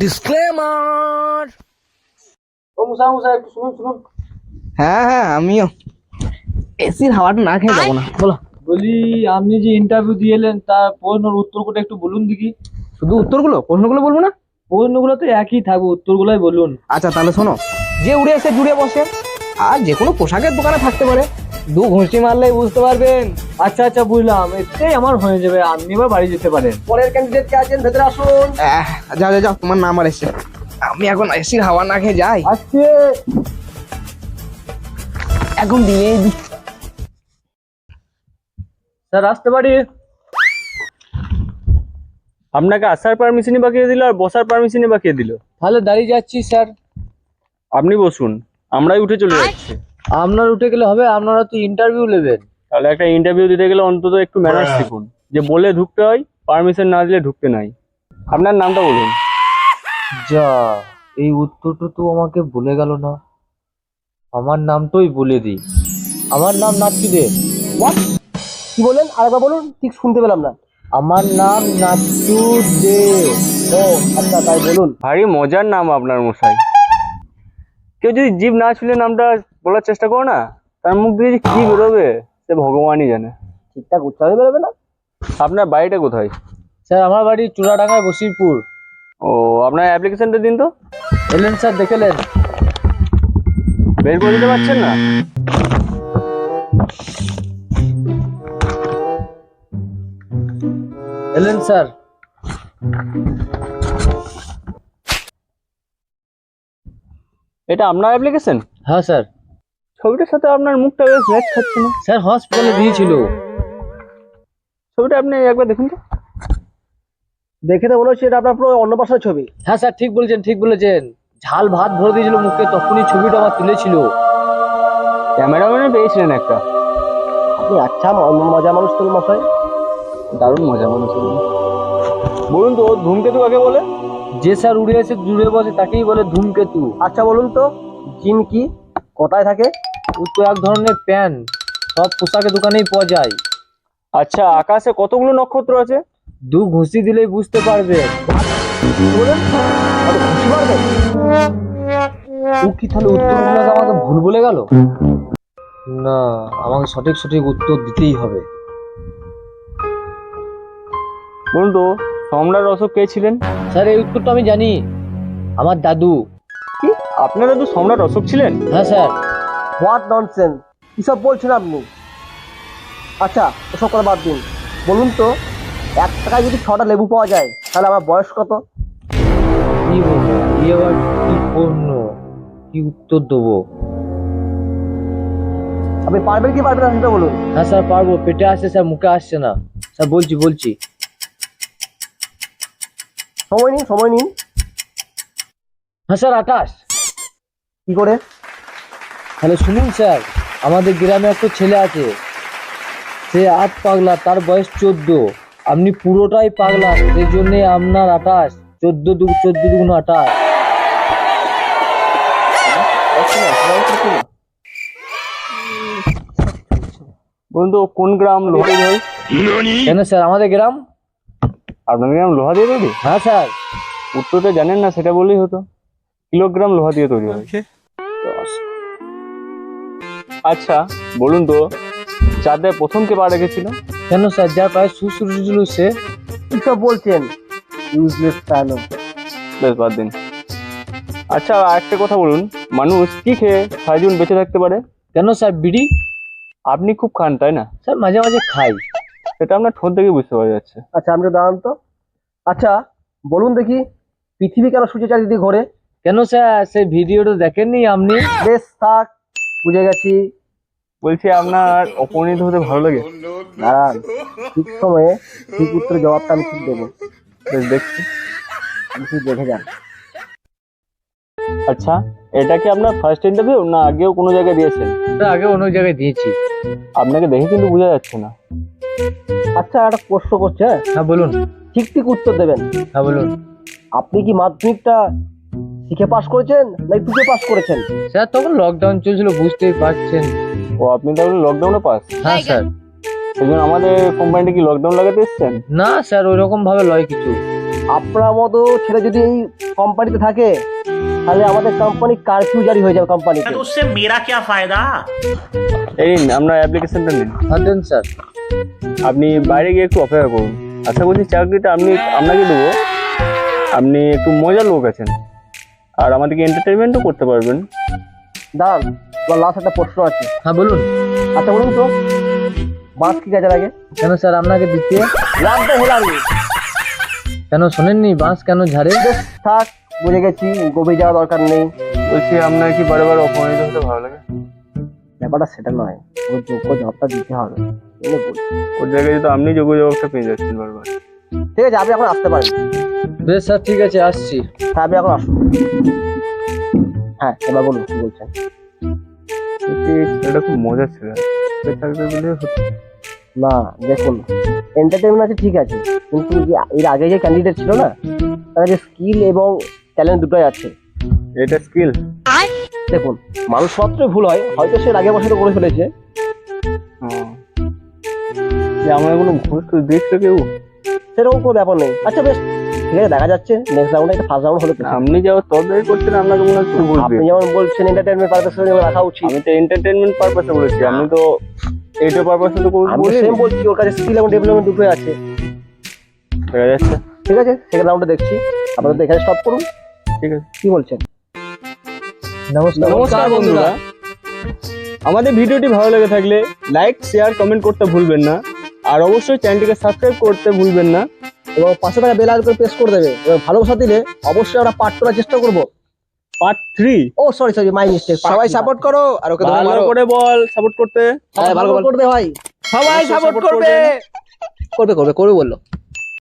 Disclaimer. ও মুসা একটু শুনুন শুনুন। হ্যাঁ আমিও এসির হাওয়াটা না খেয়ে যাবো না। বলো। বলি আপনি যে ইন্টারভিউ দিয়ে এলেন তার প্রশ্নের উত্তরগুলো একটু বলুন দেখি। শুধু উত্তরগুলো, প্রশ্নগুলো বলবো না? প্রশ্নগুলো তো একই থাকবে, উত্তরগুলোই বলুন। আচ্ছা তাহলে শোনো, যে উড়ে এসে জুড়ে বসে, আর যে কোনো পোশাকের দোকানে থাকতে পারে, দু ঘুষি মারলেই বুঝতে পারবেন। আচ্ছা আচ্ছা বুঝলাম, এটাই আমার হয়ে যাবে, আপনি এবার বাড়ি যেতে পারেন। পরের ক্যান্ডিডেট কে আছেন ভেতরে আসুন। যাও যাও যাও, তোমার নাম্বার এসছে। আমি এখন এসির হাওয়া না খেয়ে যাই। আজকে এখন দিয়ে দিই। স্যার আসতে পারি? আপনাকে আসার পারমিশনই বাকিয়ে দিল আর বসার পারমিশনই বাকিয়ে দিল। তাহলে দাঁড়িয়ে যাচ্ছি স্যার। আপনি বসুন, আমরাই উঠে চলে যাচ্ছি। আপনার উঠে গেলে হবে, আপনারা তো ইন্টারভিউ নেবেন। তাহলে একটা ইন্টারভিউ দিতে গেলে অন্তত একটু ম্যানার্স শিখুন, যে বলে ঢুকতে হয়, পারমিশন না দিলে ঢুকতে নাই। আপনার নামটা বলুন। যা, এই উত্তরটা তো আমাকে বলে গেল না। আমার নামটাই বলে দিই, আমার নাম নাচ্চু দে। কি বলেন? আরেকবার বলুন, ঠিক শুনতে পেলাম না। আমার নাম নাচ্চু দে। ও আচ্ছা, তাই বলুন। ভারী মজার নাম আপনার মশাই। কেউ যদি জিভ না ছুলে নামটা বলার চেষ্টা করো না, তার মুখ দিয়ে যে কি বেরোবে সে ভগবানই জানে। ঠিকঠাক উচ্চারণ বেরোবে না। আপনার বাড়িটা কোথায়? স্যার আমার বাড়ি চূড়াডাঙ্গায় বসিরপুর। ও, আপনার অ্যাপ্লিকেশনটা দিন তো। এলেন স্যার, দেখেলেন? বের করে দিতে পারছেন না? এলেন স্যার? এটা আপনার অ্যাপ্লিকেশন? হ্যাঁ স্যার। ছবিটার সাথে আপনার মুখটা বেশ ম্যাচ খাচ্ছে না। স্যার হসপিটালে দিয়েছিল। ছবিটা আপনি একবার দেখুন তো। দেখে তো মনে হচ্ছে এটা আপনার পুরো অন্নপ্রাশন ছবি। হ্যাঁ স্যার, ঠিক বলেছেন ঠিক বলেছেন। ঝাল ভাত ভরে দিয়েছিল মুখে, তখনই ছবিটা আমার তুলেছিল। ক্যামেরাম্যানে পেয়েছিলেন একটা। আপনি আচ্ছা মজা মানুষ তো মশাই। দারুণ মজা মানুষ। বলুন তো, ধূমকেতু কাকে বলে? যে স্যার উড়ে এসে জুড়ে বসে তাকেই বলে ধূমকেতু। আচ্ছা বলুন তো, জিন কি, কোথায় থাকে? ও তো এক ধরনের প্যান, সব পোশাকের দোকানেই পাওয়া যায়। আচ্ছা, আকাশে কতগুলো নক্ষত্র আছে? দু ঘুষি দিলেই বুঝতে পারবে। বলেন খুশি পারবেন। ও কি তাহলে উত্তরগুলো আমাকে ভুল বলে গেল? না, আমাকে সঠিক সঠিক উত্তর দিতেই হবে। বলুন তো, সম্রাট অশোক কে ছিলেন? স্যার এই উত্তরটা আমি জানি, আমার দাদু। কি, আপনার দাদু সম্রাট অশোক ছিলেন? হ্যাঁ স্যার। হোয়াট ননসেন্স, কিসব বলছেন আপনি? আচ্ছা ওসব কথা বাদ দিন। বলুন তো, 1 টাকায় যদি 6টা লেবু পাওয়া যায়, তাহলে আমার বয়স কত? কি বলবো, এই আবার কি পণ্য, কি উত্তর দেবো? আপনি পারবেন কি পারবেন না সেটা বলুন। হ্যাঁ স্যার পারবো, পেটে আসছে স্যার, মুখে আসছে না। স্যার বলছি। সময় নিন সময় নিন। হ্যাঁ স্যার 28। কি করে? তাহলে শুনুন স্যার, আমাদের গ্রামে একটা ছেলে আছে, সে আধ পাগলা, তার বয়স 14। আপনি পুরোটাই পাগলা, সেই জন্যে আপনার 28। 14 দুগুণ 28। বলুন তো, কোন গ্রাম লোহা দিয়ে তৈরি? কেন স্যার, আমাদের গ্রাম। আপনার গ্রাম লোহা দিয়ে তৈরি? হ্যাঁ স্যার। উত্তরটা জানেন না সেটা বললেই হতো। কিলোগ্রাম লোহা দিয়ে তৈরি হয়। আচ্ছা বলুন তো, চাঁদে প্রথম কে পা রেখেছিল? কেন স্যার, যার পায়ে সুসুর ছিল সে। কিসব বলছেন, ইউজলেস ফেলো। বেশ, বাদ দিন। আচ্ছা আরেকটা কথা বলুন, মানুষ কি খেয়ে 6 জন বেঁচে থাকতে পারে? কেন স্যার, বিড়ি। আপনি খুব খান তাই না? স্যার মাঝে মাঝে খাই। সেটা আপনার ঠোঁট দেখে বুঝতে পারা যাচ্ছে। আচ্ছা আমি তো দাঁড়ান তো। আচ্ছা বলুন দেখি, পৃথিবী কেন সূর্যের চারিদিকে ঘোরে? কেন স্যার, সেই ভিডিওটা দেখেননি আপনি? বেশ থাক, বুঝে গেছি। বলছি, আপনার অপমানিত হতে ভালো লাগে? দাঁড়ান, ঠিক সময়ে ঠিক উত্তরের জবাবটা আমি ঠিক দেবো। বেশ, দেখছি। আপনি ঠিক দেখে যান। আচ্ছা, এটা কি আপনার ফার্স্ট ইন্টারভিউ না আগেও কোনো জায়গায় দিয়েছেন? স্যার আগে অন্য জায়গায় দিয়েছি। আপনাকে দেখে কিন্তু বোঝা যাচ্ছে না। আচ্ছা একটা প্রশ্ন করছে, হ্যাঁ? হ্যাঁ বলুন। ঠিক ঠিক উত্তর দেবেন। হ্যাঁ বলুন। আপনি কি মাধ্যমিকটা শিখে পাস করেছেন না টুকে পাস করেছেন? স্যার তখন লকডাউন চলছিল, বুঝতেই পারছেন। ও, আপনি তাহলে লকডাউনে পাস? হ্যাঁ স্যার। সেই জন্য আমাদের কোম্পানিটা কি লকডাউন লাগাতে এসছেন? না স্যার, ওই রকম ভাবে লয় কিছু। আপনার মতো ছেলে যদি এই কোম্পানিতে থাকে তাহলে আমাদের কোম্পানি কারফিউ জারি হয়ে যাবে কোম্পানিতে। तो उससे मेरा क्या फायदा। এই নিন, আপনার অ্যাপ্লিকেশনটা নিন। হ্যাঁ দেন স্যার। আপনি বাইরে গিয়ে একটু অপেক্ষা করুন। আশা করছি চাকরিটা আপনাকে দেবো। আপনি একটু মজার লোক আছেন আর আমাদেরকে এন্টারটেনমেন্টও করতে পারবেন। দাঁড়ান, তোমার লাস্ট একটা প্রশ্ন আছে। হ্যাঁ বলুন। আচ্ছা বলুন তো, বাস কি কাজে লাগে? কেন স্যার আপনাকে দিতে? লাগবে হেলানি। কেন শোনেননি বাঁশ কেন ঝাড়ে? বেশ থাক, বুঝে গেছি, গভীর যাওয়া দরকার নেই। বলছি আপনার কি বারে বারে অপমানিত হতে ভালো লাগে? ব্যাপারটা সেটা নয়, ওর যোগ্য জবাবটা দিতে হবে। এই বলছি। ওর জায়গায় যদি আপনি যোগ্য জবাবটা পেয়ে যাচ্ছেন বারবার। ঠিক আছে, আপনি এখন আসতে পারেন। বেশ স্যার ঠিক আছে আসছি। হ্যাঁ, আপনি এখন আসুন। হ্যাঁ, এবার বলুন কি বলছেন। এটা খুব মজার ছিল। চাকরি দিলে হতো। না দেখুন, এন্টারটেনমেন্ট আছে ঠিক আছে, কিন্তু যে এর আগে যে ক্যান্ডিডেট ছিল না, তার যে স্কিল এবং ট্যালেন্ট দুটোই আছে। এটা স্কিল। দেখুন, মানুষ মাত্রই ভুল হয়, হয়তো সে আগে বছর করে ফেলেছে। আমার কোনো ঘুষ তো দিচ্ছে কেউ? সেরকম কোনো ব্যাপার নেই। আচ্ছা বেশ ঠিক আছে, দেখা যাচ্ছে নেক্সট রাউন্ডে একটা ফার্স্ট রাউন্ড হলে তো। আপনি যাওয়ার তদারকি করছেন, আপনাকে মনে হচ্ছে ঘুষ আপনি দিচ্ছে। যেমন বলছেন এন্টারটেনমেন্ট পারপাসে রাখা উচিত, আমি তো এন্টারটেনমেন্ট পারপাসে বলেছি, আপনি তো এইটা পারপাসে তো আমি বলিনি। সেম বলছি, ওর কাছে স্কিল এবং ডেভেলপমেন্ট দুটোই আছে। দেখা যাচ্ছে। ঠিক আছে, সেকেন্ড রাউন্ডে দেখছি। আপাতত এখানে স্টপ করুন। ঠিক আছে। কি বলছেন? নমস্কার বন্ধুরা, আমাদের ভিডিওটি ভালো লেগে থাকলে লাইক শেয়ার কমেন্ট করতে ভুলবেন না, আর অবশ্যই চ্যানেলটিকে সাবস্ক্রাইব করতে ভুলবেন না। এবং 500 টাকা বেল আইকন প্রেস করে দেবে, এবং ভালোবাসা দিলে অবশ্যই আমরা পার্ট করার চেষ্টা করব। পার্ট 3 ও সরি মাই মিস্টেক। সবাই সাপোর্ট করো আর ওকে ধরে ভালো মারো। করে বল সাপোর্ট করতে। ভালো করে ভাই, সবাই অবশ্যই সাপোর্ট support করবে। করবে বললো।